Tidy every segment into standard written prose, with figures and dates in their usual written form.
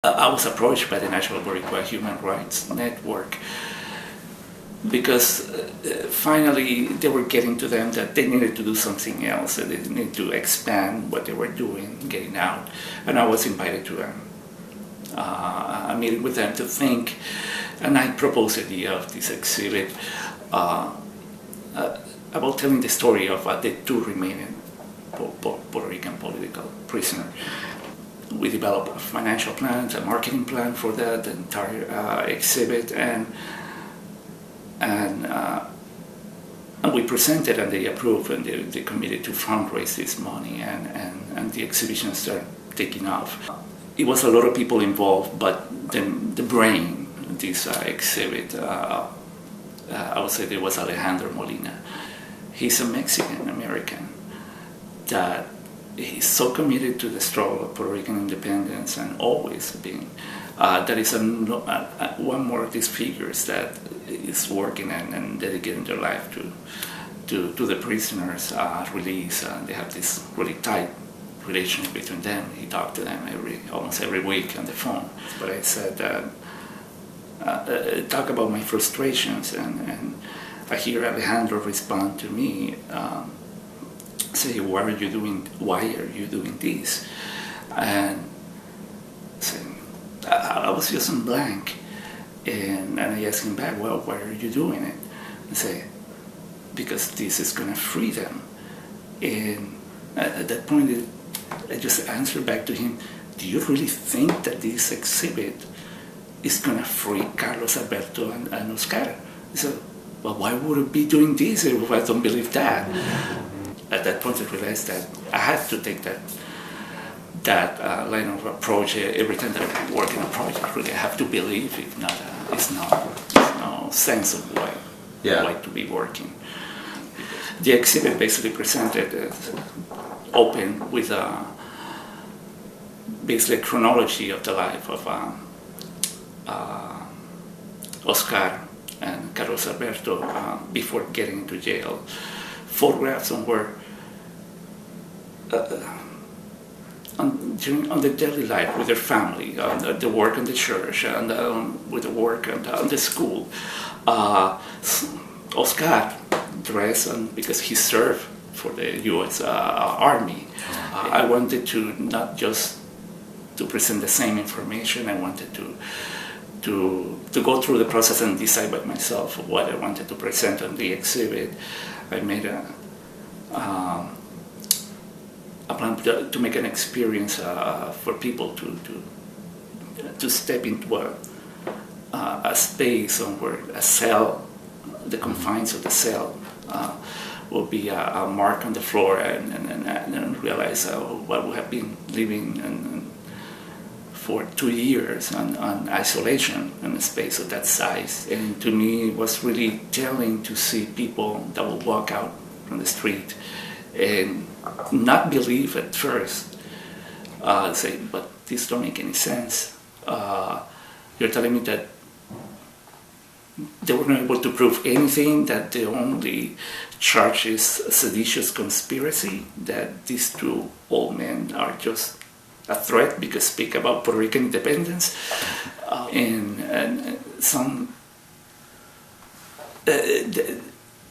I was approached by the National Boricua Human Rights Network because finally they were getting to them that they needed to do something else, and they needed to expand what they were doing, getting out. And I was invited to a meeting with them to think, and I proposed the idea of this exhibit about telling the story of the two remaining Puerto Rican political prisoners. We developed a financial plan, a marketing plan for that, the entire exhibit, and we presented, and they approved, and they committed to fundraise this money, and the exhibition started taking off. It was a lot of people involved, but the brain, this exhibit, I would say there was Alejandro Molina. He's a Mexican-American that he's so committed to the struggle of Puerto Rican independence and always been. That is one more of these figures that is working and dedicating their life to the prisoners' release. They have this really tight relationship between them. He talked to them almost every week on the phone. But I said, talk about my frustrations, and I hear Alejandro respond to me, say, why are you doing this? And say, I was just in blank, and I asked him back, well, why are you doing it? And say, because this is going to free them. And at that point, I just answered back to him, do you really think that this exhibit is going to free Carlos Alberto and Oscar? He said, well, why would it be doing this if I don't believe that? At that point, I realized that I had to take that line of approach every time that I work in a project. Really, I have to believe. If not, it's no sense of why to be working. The exhibit basically presented open with basically a chronology of the life of Oscar and Carlos Alberto before getting into jail. Photographs on where on the daily life with their family, the work in the church, and with the work on the school. Oscar dressed because he served for the U.S. Army. I wanted to not just to present the same information. I wanted to go through the process and decide by myself what I wanted to present on the exhibit. I made a plan to make an experience for people to step into a space where a cell, the confines of the cell, will be a mark on the floor, and realize what we have been living for 2 years on isolation in a space of that size. And to me, it was really telling to see people that will walk out from the street and not believe at first, say, but this don't make any sense. You're telling me that they were not able to prove anything, that the only charge is seditious conspiracy, that these two old men are just a threat because speak about Puerto Rican independence, and some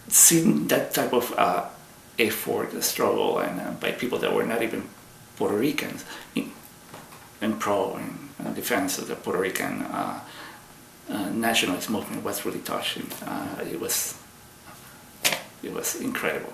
seeing that type of effort, struggle, and by people that were not even Puerto Ricans, in pro and defense of the Puerto Rican nationalist movement was really touching. It was incredible.